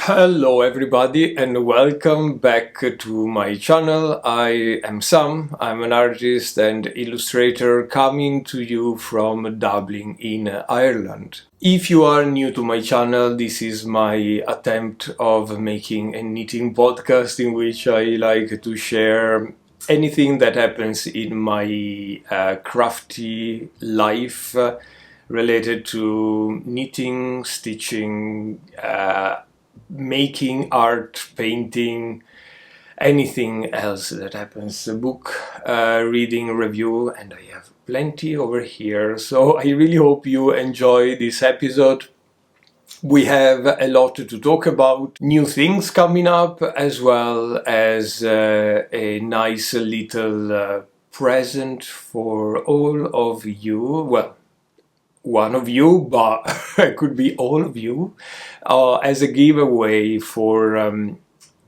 Hello everybody and welcome back to my channel. I am Sam, I'm an artist and illustrator coming to you from Dublin in Ireland. If you are new to my channel, this is my attempt of making a knitting podcast in which I like to share anything that happens in my crafty life related to knitting, stitching, making art, painting, anything else that happens, a book, reading, review, and I have plenty over here. So I really hope you enjoy this episode. We have a lot to talk about, new things coming up, as well as a nice little present for all of you. Well, one of you, but it could be all of you, as a giveaway for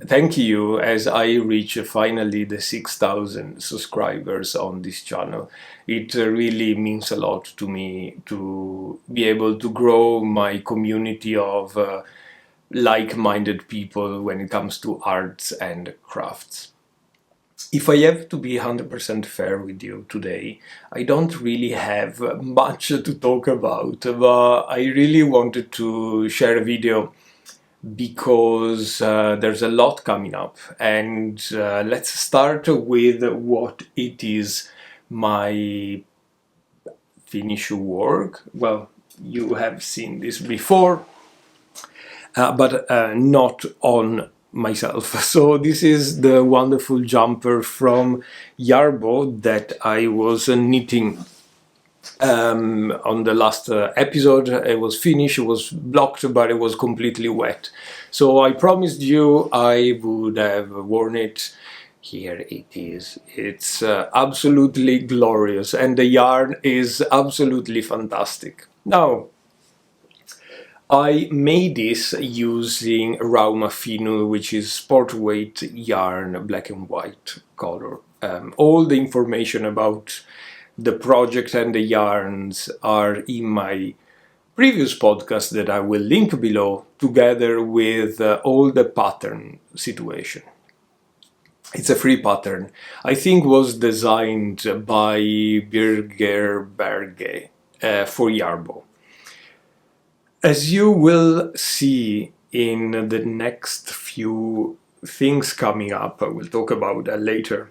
thank you as I reach finally the 6,000 subscribers on this channel. It really means a lot to me to be able to grow my community of like-minded people when it comes to arts and crafts. If I have to be 100% fair with you today, I don't really have much to talk about, but I really wanted to share a video because there's a lot coming up, and let's start with what it is my finished work. Well, you have seen this before, but not on myself. So this is the wonderful jumper from Yarbo that I was knitting on the last episode. It was finished, it was blocked, but it was completely wet. So I promised you I would have worn it. Here it is. It's absolutely glorious and the yarn is absolutely fantastic. Now, I made this using Rauma Finu, which is sport weight yarn, black and white color. All the information about the project and the yarns are in my previous podcast that I will link below, together with all the pattern situation. It's a free pattern. I think was designed by Birger Berge for Yarbo. As you will see in the next few things coming up, I will talk about that later,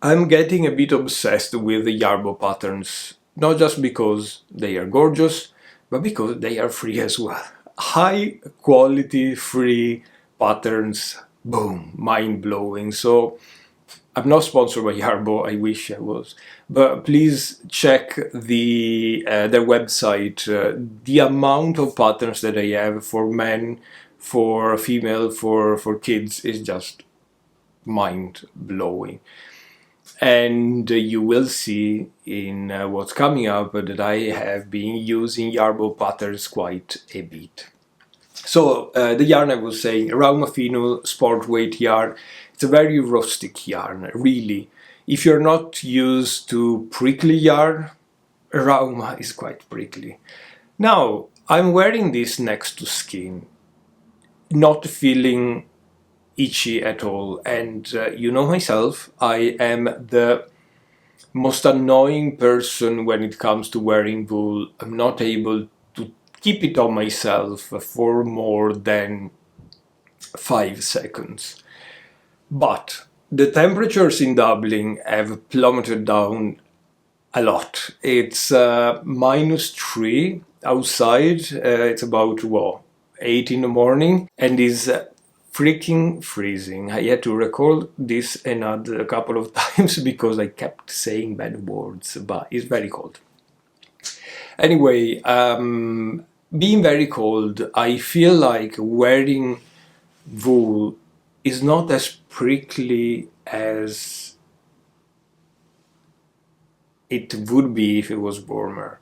I'm getting a bit obsessed with the Yarbo patterns, not just because they are gorgeous, but because they are free as well. High quality free patterns, boom, mind-blowing. So I'm not sponsored by Yarbo, I wish I was, but please check their website. The amount of patterns that I have for men, for female, for kids is just mind-blowing. And you will see in what's coming up that I have been using Yarbo patterns quite a bit. So the yarn I was saying, Rauma Finu sport weight yarn. It's a very rustic yarn, really. If you're not used to prickly yarn, Rauma is quite prickly. Now, I'm wearing this next to skin, not feeling itchy at all, and you know myself, I am the most annoying person when it comes to wearing wool. I'm not able to keep it on myself for more than 5 seconds. But the temperatures in Dublin have plummeted down a lot. It's -3 outside, it's about 8 in the morning, and is freaking freezing. I had to record this another couple of times because I kept saying bad words, but it's very cold. Anyway, being very cold, I feel like wearing wool is not as prickly as it would be if it was warmer.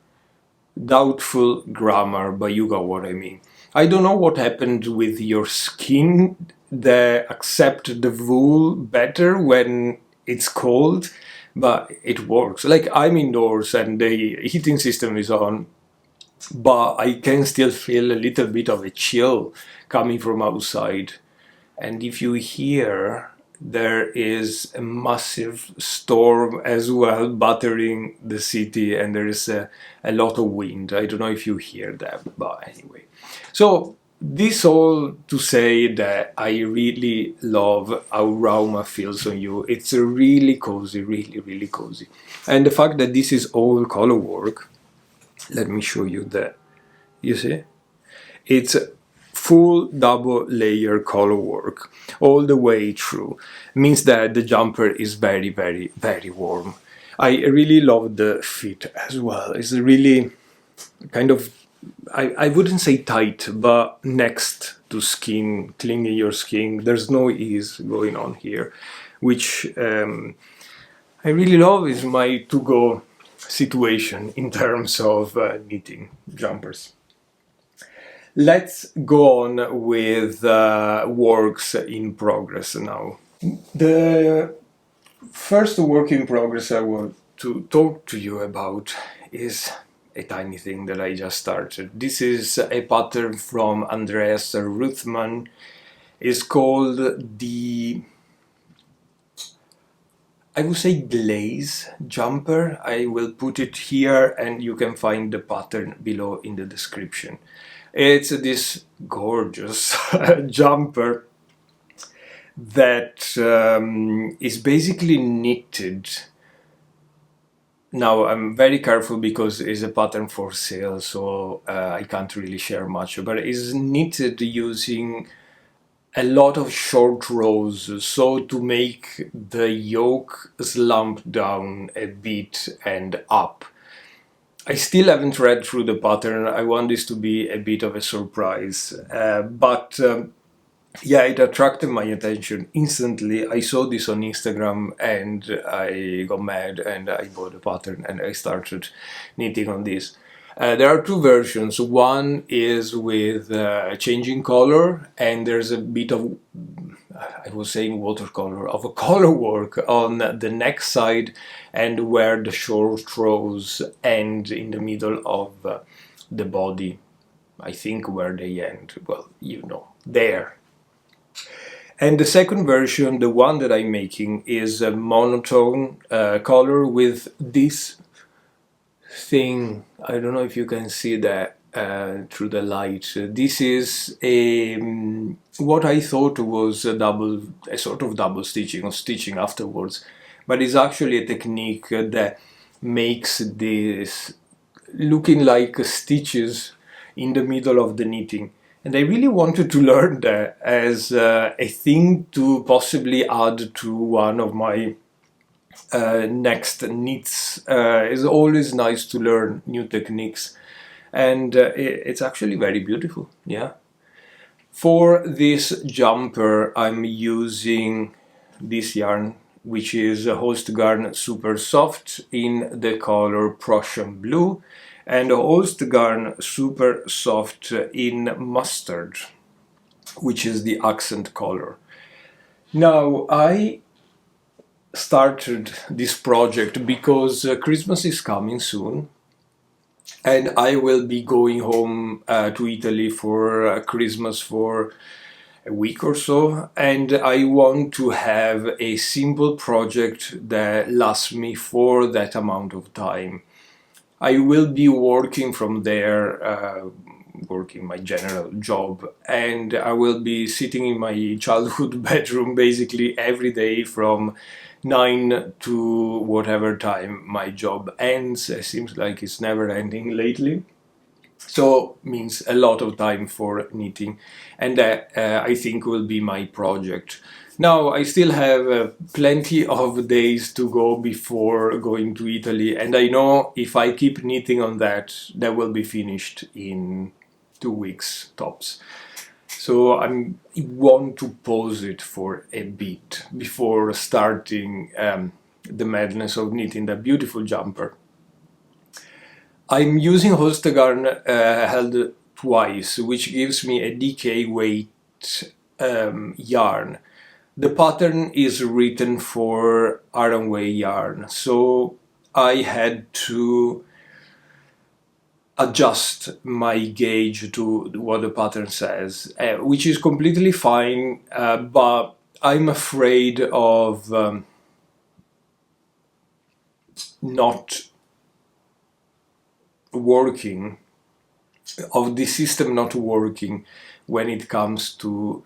Doubtful grammar, but you got what I mean. I don't know what happened with your skin that accept the wool better when it's cold, but it works. Like, I'm indoors and the heating system is on, but I can still feel a little bit of a chill coming from outside. And if you hear, there is a massive storm as well battering the city, and there is a lot of wind. I don't know if you hear that, but anyway. So this all to say that I really love how Rauma feels on you. It's a really cozy, really cozy. And the fact that this is all color work, let me show you that. You see? It's full double layer color work all the way through. Means that the jumper is very warm. I really love the fit as well. It's really kind of, I wouldn't say tight, but next to skin, clinging your skin. There's no ease going on here, which I really love. Is my to-go situation in terms of knitting jumpers. Let's go on with works in progress now. The first work in progress I want to talk to you about is a tiny thing that I just started. This is a pattern from Andreas Ruthman. It's called the, I would say, glaze jumper. I will put it here and you can find the pattern below in the description. It's this gorgeous jumper that is basically knitted. Now I'm very careful because it's a pattern for sale, so I can't really share much, but it's knitted using a lot of short rows, so to make the yoke slump down a bit and up. I still haven't read through the pattern. I want this to be a bit of a surprise, but yeah, it attracted my attention instantly. I saw this on Instagram and I got mad and I bought a pattern and I started knitting on this. There are two versions. One is with changing color, and there's a bit of, I was saying watercolor, of a color work on the neck side and where the short rows end in the middle of the body. I think where they end, well, you know, there. And the second version, the one that I'm making, is a monotone color with this thing. I don't know if you can see that through the light. This is a what I thought was a sort of double stitching or stitching afterwards, but it's actually a technique that makes this looking like stitches in the middle of the knitting. And I really wanted to learn that as a thing to possibly add to one of my next knits. It's always nice to learn new techniques, and it's actually very beautiful. Yeah. For this jumper, I'm using this yarn, which is a Holstgarn Super Soft in the color Prussian Blue, and a Holstgarn Super Soft in Mustard, which is the accent color. Now, I started this project because Christmas is coming soon, and I will be going home to Italy for Christmas for a week or so, and I want to have a simple project that lasts me for that amount of time. I will be working from there, working my general job, and I will be sitting in my childhood bedroom basically every day from 9 to whatever time my job ends. It seems like it's never ending lately. So means a lot of time for knitting, and that I think will be my project. Now I still have plenty of days to go before going to Italy, and I know if I keep knitting on that will be finished in 2 weeks tops. So I want to pause it for a bit before starting the madness of knitting that beautiful jumper. I'm using Holstgarn held twice, which gives me a DK weight yarn. The pattern is written for Aranway yarn, so I had to adjust my gauge to what the pattern says, which is completely fine, but I'm afraid of not working, of the system not working when it comes to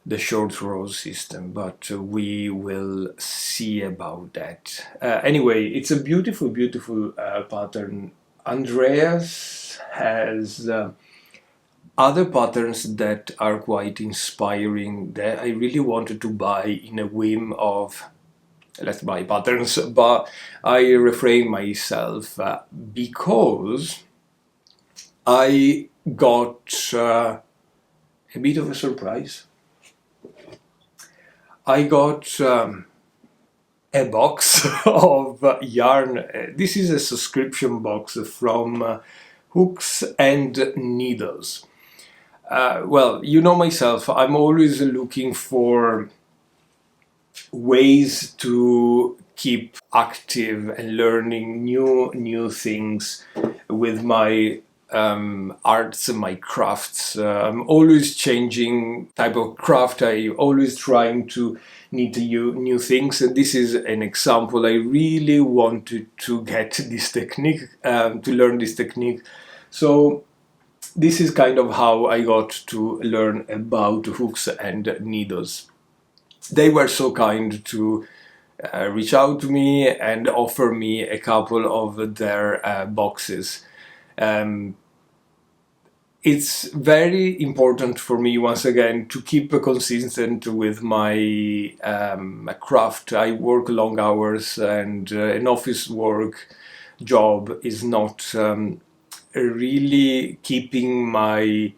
the short rows system, but we will see about that. Anyway, it's a beautiful, beautiful pattern. Andreas has other patterns that are quite inspiring that I really wanted to buy in a whim of let's buy patterns, but I refrain myself because I got a bit of a surprise. I got a box of yarn. This is a subscription box from Hooks and Needles. Well, you know myself, I'm always looking for ways to keep active and learning new things with my arts and my crafts. I'm always changing type of craft. I'm always trying to need new things, and this is an example. I really wanted to get this technique, to learn this technique. So this is kind of how I got to learn about hooks and needles. They were so kind to reach out to me and offer me a couple of their boxes. It's very important for me, once again, to keep consistent with my craft. I work long hours, and an office work job is not really keeping my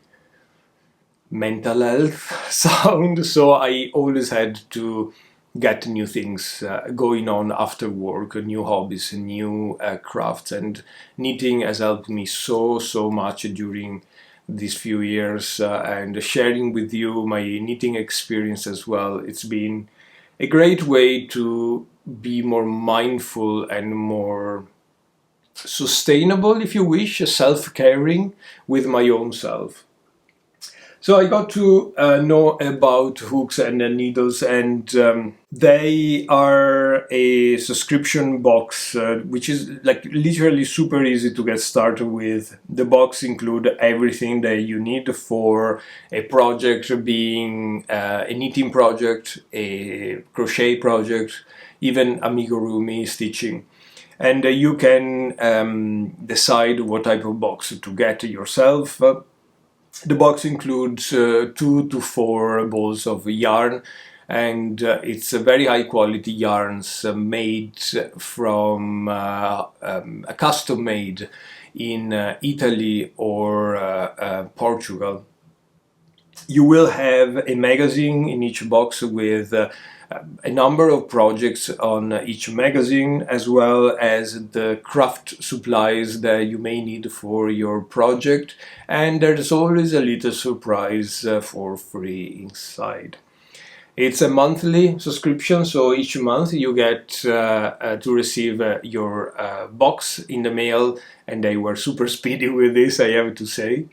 mental health sound, so I always had to get new things going on after work, new hobbies, new crafts, and knitting has helped me so much during these few years, and sharing with you my knitting experience as well. It's been a great way to be more mindful and more sustainable, if you wish, self-caring with my own self. So I got to know about hooks and needles, and they are a subscription box, which is like literally super easy to get started with. The box includes everything that you need for a project, being a knitting project, a crochet project, even amigurumi stitching. And you can decide what type of box to get yourself. The box includes 2 to 4 balls of yarn, and it's a very high quality yarns made from custom made in Italy or Portugal. You will have a magazine in each box with a number of projects on each magazine, as well as the craft supplies that you may need for your project, and there's always a little surprise for free inside. It's a monthly subscription, so each month you get to receive your box in the mail, and they were super speedy with this, I have to say.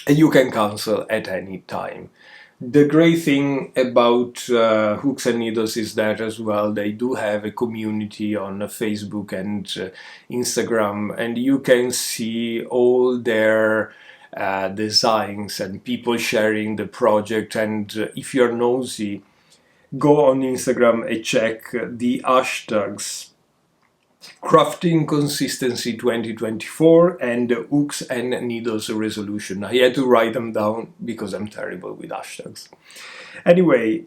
And you can cancel at any time. The great thing about Hooks and Needles is that as well they do have a community on Facebook and Instagram, and you can see all their designs and people sharing the project. And if you're nosy, go on Instagram and check the hashtags Crafting Consistency 2024 and Hooks and Needles Resolution. I had to write them down because I'm terrible with hashtags. Anyway,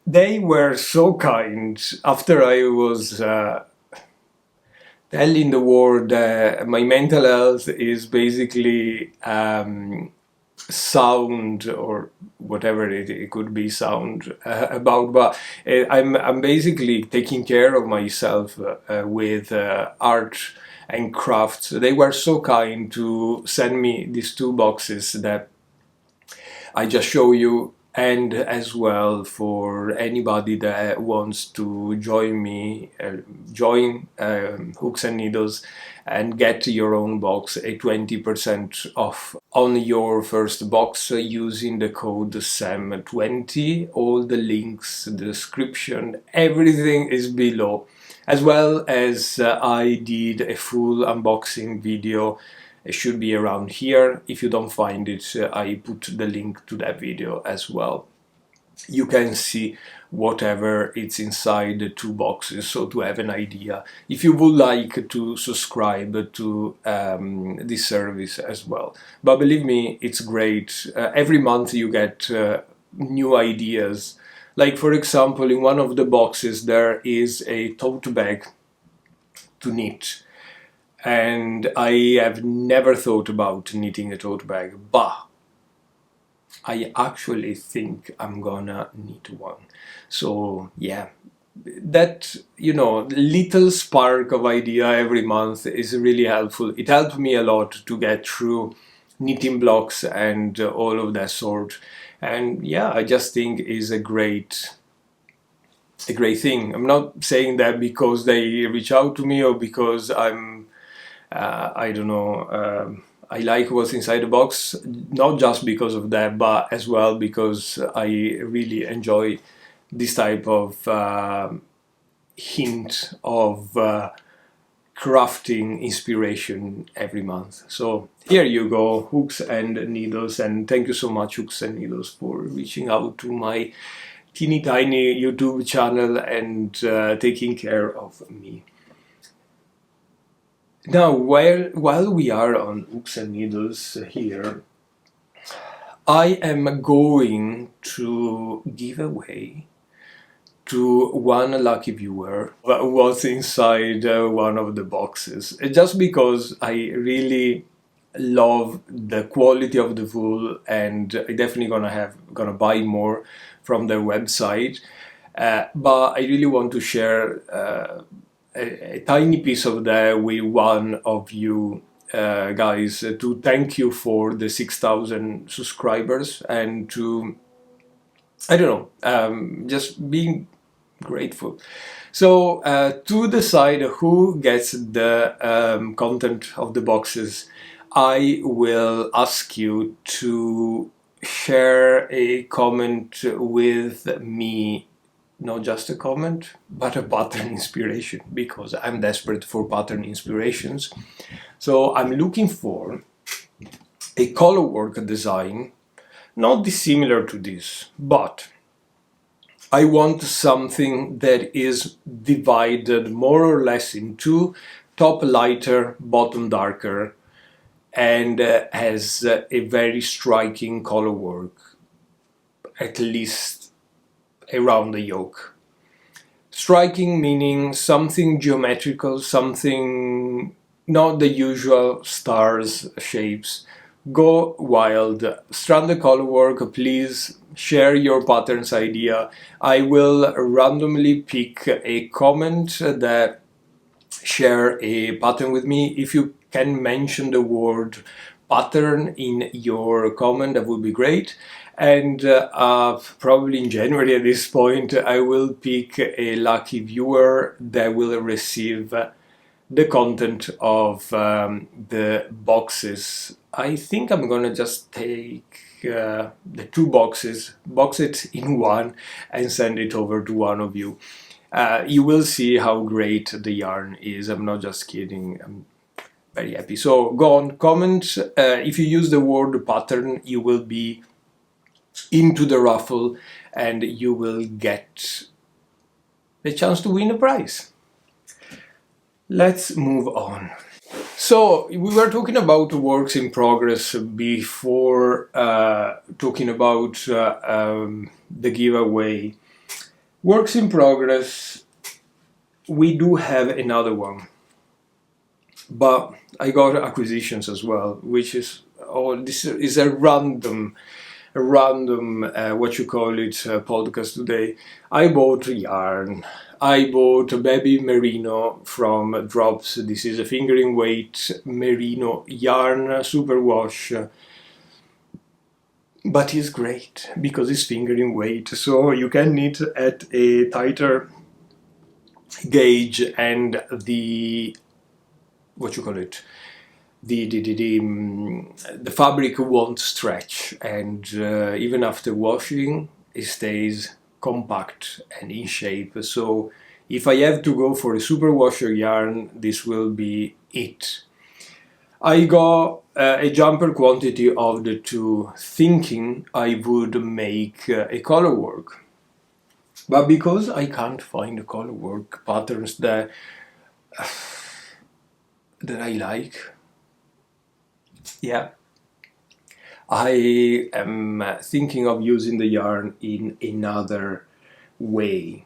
they were so kind after I was telling the world that my mental health is basically sound, or whatever it could be sound about, but I'm basically taking care of myself with art and crafts. They were so kind to send me these 2 boxes that I just show you. and as well for anybody that wants to join me, join Hooks and Needles and get your own box, a 20% off on your first box using the code SAM20. All the links, the description, everything is below. As well as I did a full unboxing video. It should be around here. If you don't find it, I put the link to that video as well. You can see whatever it's inside the two boxes, so to have an idea if you would like to subscribe to this service as well. But believe me, it's great. Every month you get new ideas. Like, for example, in one of the boxes there is a tote bag to knit. And I have never thought about knitting a tote bag, but I actually think I'm gonna knit one. So yeah, that, you know, little spark of idea every month is really helpful. It helped me a lot to get through knitting blocks and all of that sort. And yeah, I just think is a great thing. I'm not saying that because they reach out to me or because I'm I don't know, I like what's inside the box, not just because of that, but as well because I really enjoy this type of hint of crafting inspiration every month. So here you go, Hooks and Needles, and thank you so much, Hooks and Needles, for reaching out to my teeny tiny YouTube channel and taking care of me. Now, while we are on Hooks and Needles here, I am going to give away to one lucky viewer what's inside one of the boxes. Just because I really love the quality of the wool, and I definitely gonna buy more from their website. But I really want to share a tiny piece of that with one of you guys to thank you for the 6,000 subscribers and to, I don't know, just being grateful. So to decide who gets the content of the boxes, I will ask you to share a comment with me. Not just a comment, but a pattern inspiration, because I'm desperate for pattern inspirations. So I'm looking for a colorwork design, not dissimilar to this, but I want something that is divided more or less into top lighter, bottom darker, and has a very striking colorwork, at least around the yoke. Striking meaning something geometrical, something not the usual stars shapes. Go wild. Strand the colorwork, please share your patterns idea. I will randomly pick a comment that share a pattern with me. If you can mention the word pattern in your comment, that would be great. And probably in January at this point, I will pick a lucky viewer that will receive the content of the boxes. I think I'm gonna just take the two boxes, box it in one, and send it over to one of you. You will see how great the yarn is. I'm not just kidding. I'm very happy. So go on, comment. If you use the word pattern, you will be into the raffle and you will get the chance to win a prize. Let's move on. So we were talking about works in progress before talking about the giveaway. Works in progress, we do have another one, but I got acquisitions as well, which is, oh, this is a random what you call it podcast today. I bought yarn. I bought a baby merino from Drops. This is a fingering weight merino yarn, superwash. but it's great because it's fingering weight, so you can knit at a tighter gauge, and the what you call it, the fabric won't stretch, and even after washing it stays compact and in shape. So if I have to go for a super washer yarn, this will be it. I got a jumper quantity of the two, thinking I would make a color work. But because I can't find color work patterns that I like, yeah, I am thinking of using the yarn in another way.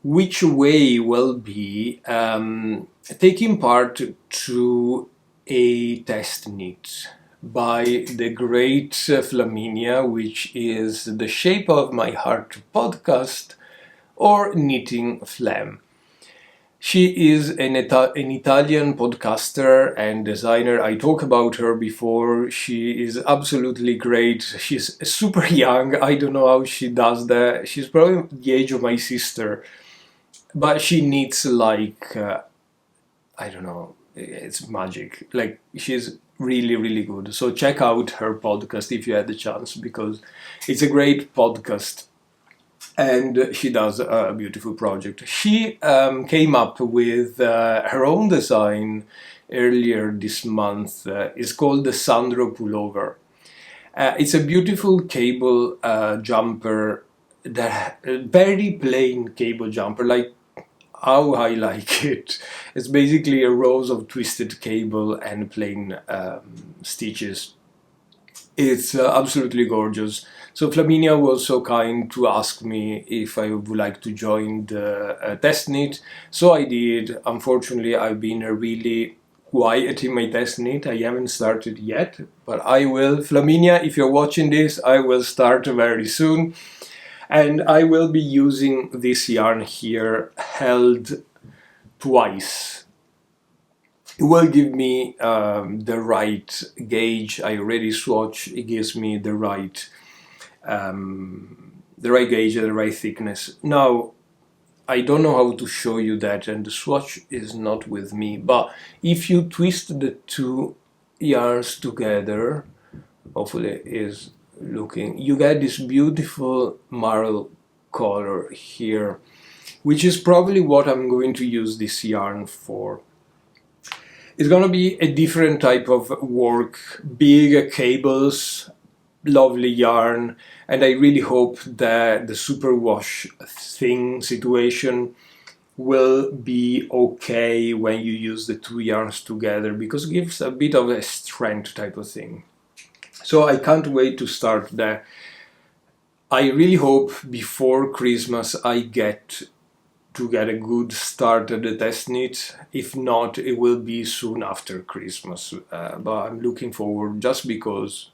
Which way will be taking part to a test knit by the great Flaminia, which is the Shape of My Heart podcast, or Knitting Flam. She is an Italian podcaster and designer. I talked about her before. She is absolutely great. She's super young. I don't know how she does that. She's probably the age of my sister, but she knits like I don't know. It's magic. Like, she's really, really good. So check out her podcast if you had the chance, because it's a great podcast. And she does a beautiful project. She came up with her own design earlier this month. It's called the Sandro Pullover. It's a beautiful cable jumper, that very plain cable jumper, like how I like it. It's basically a rows of twisted cable and plain stitches. It's absolutely gorgeous. So Flaminia was so kind to ask me if I would like to join the test knit. So I did. Unfortunately, I've been really quiet in my test knit. I haven't started yet, but I will. Flaminia, if you're watching this, I will start very soon. And I will be using this yarn here, held twice. It will give me the right gauge. I already swatch. It gives me the right gauge and the right thickness. Now, I don't know how to show you that, and the swatch is not with me. But if you twist the two yarns together, hopefully it is looking, you get this beautiful marl color here, which is probably what I'm going to use this yarn for. It's gonna be a different type of work, big cables, lovely yarn, and I really hope that the superwash situation will be okay when you use the two yarns together, because it gives a bit of a strength type of thing. So I can't wait to start that. I really hope before Christmas I get a good start at the test knit. If not, it will be soon after Christmas. But I'm looking forward, just because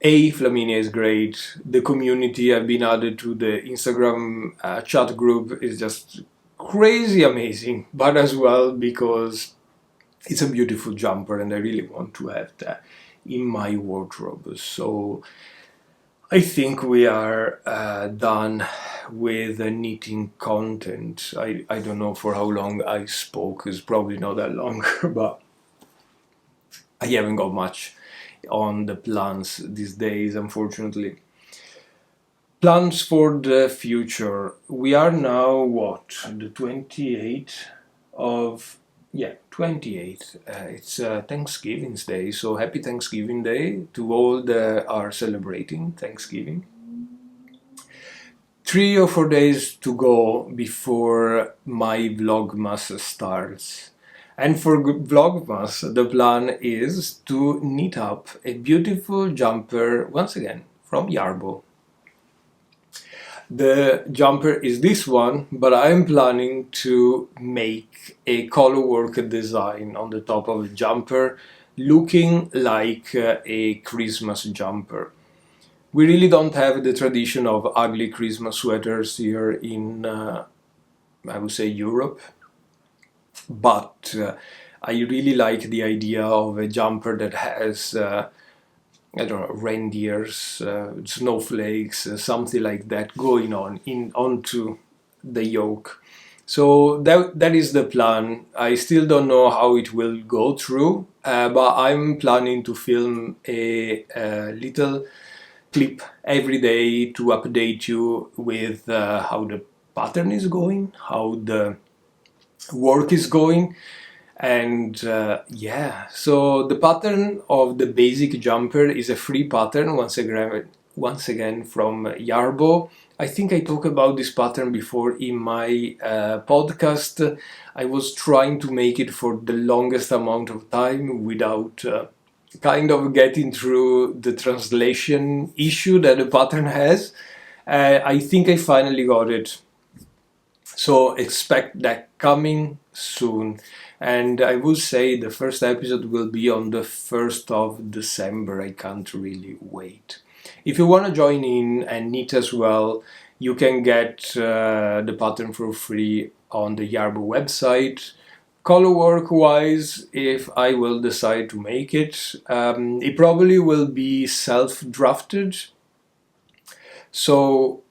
Flaminia is great. The community, I've been added to the Instagram chat group, is just crazy amazing. But as well because it's a beautiful jumper and I really want to have that in my wardrobe. So I think we are done with the knitting content. I don't know for how long I spoke. It's probably not that long, but I haven't got much on the plans these days, unfortunately. Plans for the future. We are now, what, the 28th of... Yeah, 28th. It's Thanksgiving's Day, so happy Thanksgiving Day to all that are celebrating Thanksgiving. 3 or 4 days to go before my Vlogmas starts. And for Vlogmas, the plan is to knit up a beautiful jumper, once again, from Yarbo. The jumper is this one, but I'm planning to make a colorwork design on the top of the jumper, looking like a Christmas jumper. We really don't have the tradition of ugly Christmas sweaters here in, I would say, Europe. But I really like the idea of a jumper that has I don't know, reindeers, snowflakes, something like that going on onto the yoke. So that is the plan. I still don't know how it will go through, but I'm planning to film a little clip every day to update you with how the pattern is going, how the work is going. And yeah, so the pattern of the basic jumper is a free pattern, once again from Yarbo. I think I talked about this pattern before in my podcast. I was trying to make it for the longest amount of time without kind of getting through the translation issue that the pattern has. I think I finally got it. So expect that coming soon. And I will say the first episode will be on the 1st of December. I can't really wait. If you want to join in and knit as well, you can get the pattern for free on the Yarbo website. Color work wise, if I will decide to make it, it probably will be self-drafted. So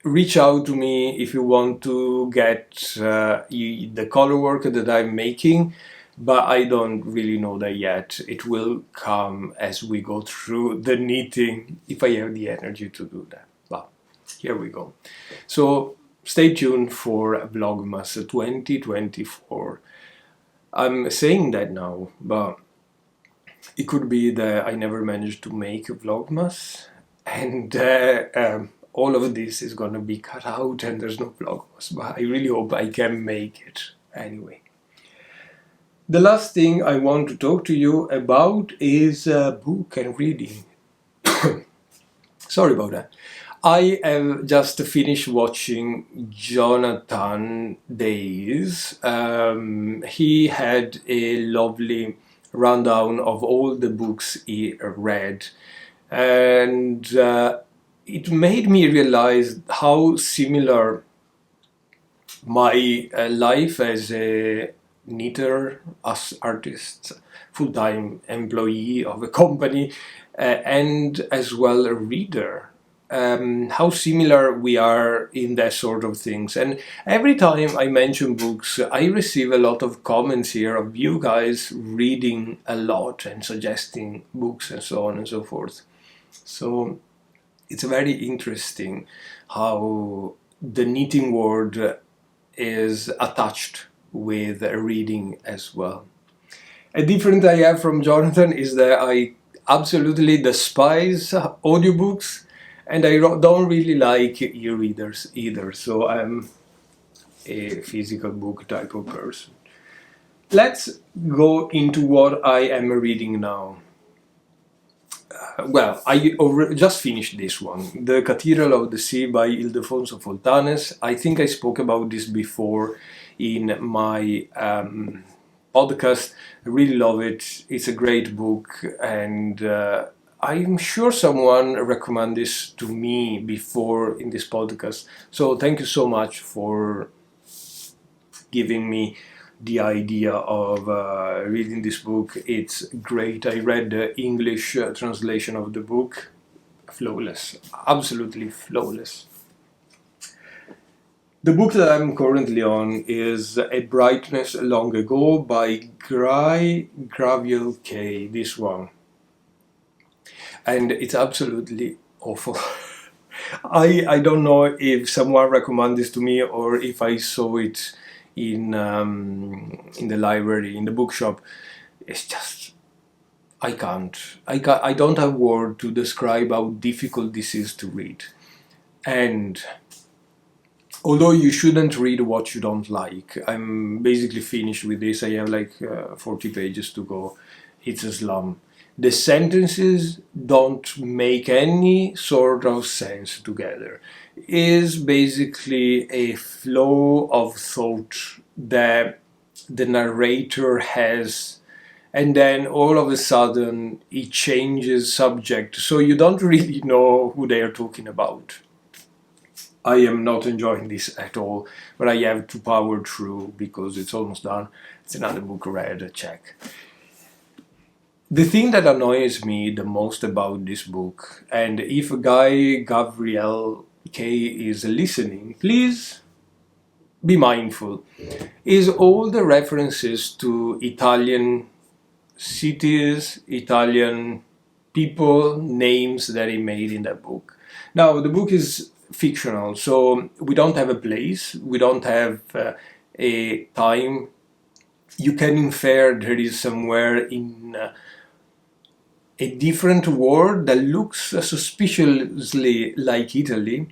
reach out to me if you want to get the color work that I'm making, but I don't really know that yet. It will come as we go through the knitting, if I have the energy to do that. But here we go. So stay tuned for Vlogmas 2024. I'm saying that now, but it could be that I never managed to make Vlogmas, and all of this is going to be cut out and there's no Vlogmas, but I really hope I can make it anyway. The last thing I want to talk to you about is book and reading. Sorry about that. I have just finished watching Jonathan Days. He had a lovely rundown of all the books he read, and it made me realize how similar my life as a knitter, as artist, full-time employee of a company, and as well a reader. How similar we are in that sort of things. And every time I mention books, I receive a lot of comments here of you guys reading a lot and suggesting books and so on and so forth. So it's very interesting how the knitting world is attached with reading as well. A difference I have from Jonathan is that I absolutely despise audiobooks, and I don't really like e-readers either, so I'm a physical book type of person. Let's go into what I am reading now. Well, I just finished this one, The Cathedral of the Sea by Ildefonso Fontanes. I think I spoke about this before in my podcast. I really love it. It's a great book, and I'm sure someone recommended this to me before in this podcast. So thank you so much for giving me the idea of reading this book. It's great. I read the English translation of the book. Flawless. Absolutely flawless. The book that I'm currently on is A Brightness Long Ago by Graviel K. This one. And it's absolutely awful. I don't know if someone recommended this to me or if I saw it in the library, in the bookshop. It's just, I don't have word to describe how difficult this is to read. And although you shouldn't read what you don't like, I'm basically finished with this. I have like 40 pages to go. It's a slum. The sentences don't make any sort of sense together. It's basically a flow of thought that the narrator has, and then all of a sudden it changes subject, so you don't really know who they are talking about. I am not enjoying this at all, but I have to power through because it's almost done. It's another book read, check. The thing that annoys me the most about this book, and if Guy Gabriel K is listening, please be mindful, is all the references to Italian cities, Italian people, names that he made in that book. Now, the book is fictional, so we don't have a place, we don't have a time. You can infer there is somewhere in a different world that looks suspiciously like Italy,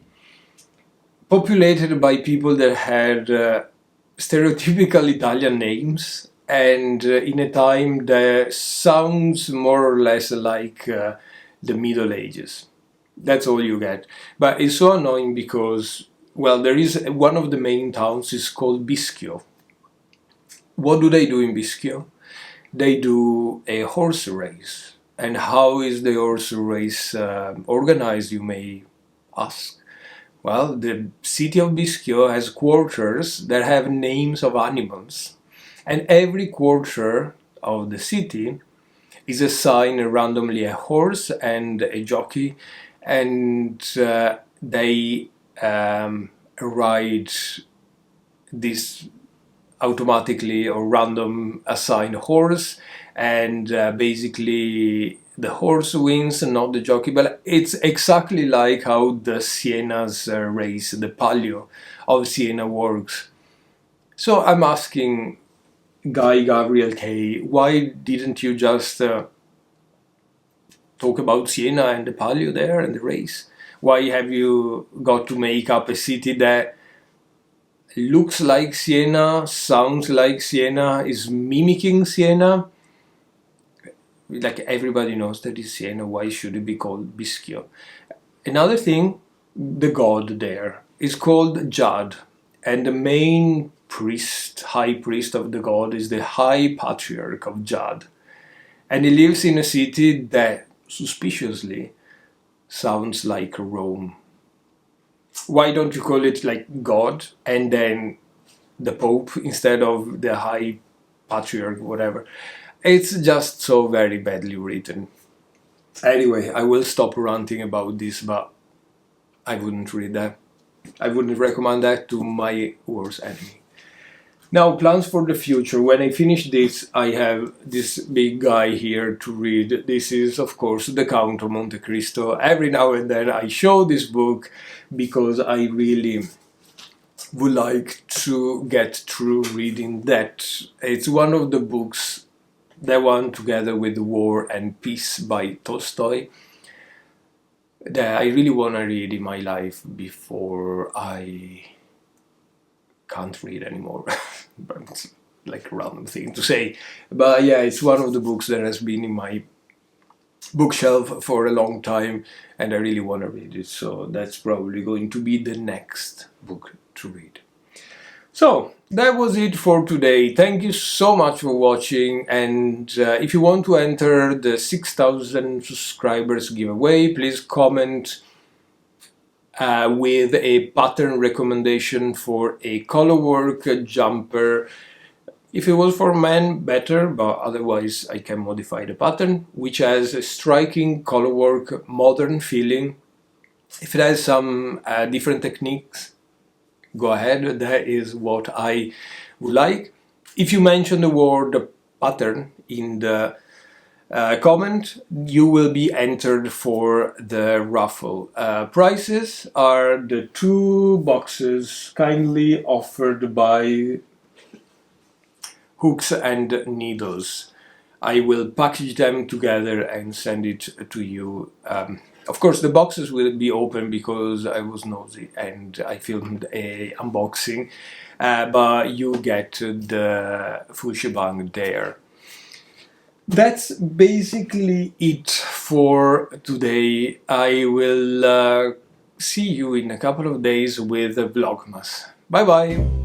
populated by people that had stereotypical Italian names, and in a time that sounds more or less like the Middle Ages. That's all you get. But it's so annoying because, well, there is one of the main towns is called Bischio. What do they do in Bischio? They do a horse race. And how is the horse race organized, you may ask? Well, the city of Bischio has quarters that have names of animals. And every quarter of the city is assigned randomly a horse and a jockey, and they ride this automatically or random assigned horse, and basically the horse wins and not the jockey. But it's exactly like how the Siena's race, the Palio of Siena works. So I'm asking Guy Gabriel K, why didn't you just talk about Siena and the Palio there and the race? Why have you got to make up a city that looks like Siena, sounds like Siena, is mimicking Siena? Like, everybody knows that it's Siena, why should it be called Bischio? Another thing, the god there is called Jad, and the main priest, high priest of the god, is the high patriarch of Jad. And he lives in a city that suspiciously sounds like Rome. Why don't you call it like God and then the Pope instead of the high patriarch, whatever? It's just so very badly written. Anyway, I will stop ranting about this, but I wouldn't read that. I wouldn't recommend that to my worst enemy. Now, plans for the future. When I finish this, I have this big guy here to read. This is, of course, The Count of Monte Cristo. Every now and then I show this book because I really would like to get through reading that. It's one of the books, that one together with War and Peace by Tolstoy, that I really want to read in my life before I can't read anymore. But it's like a random thing to say. But yeah, it's one of the books that has been in my bookshelf for a long time, and I really want to read it. So that's probably going to be the next book to read. So that was it for today. Thank you so much for watching, and if you want to enter the 6,000 subscribers giveaway, please comment with a pattern recommendation for a colorwork jumper. If it was for men, better, but otherwise I can modify the pattern, which has a striking colorwork, modern feeling. If it has some different techniques, go ahead, that is what I would like. If you mention the word pattern in the comment, you will be entered for the raffle. Prices are the 2 boxes kindly offered by Hooks and Needles. I will package them together and send it to you. Of course, the boxes will be open because I was nosy and I filmed a unboxing, but you get the full shebang there. That's basically it for today. I will see you in a couple of days with Vlogmas. Bye bye!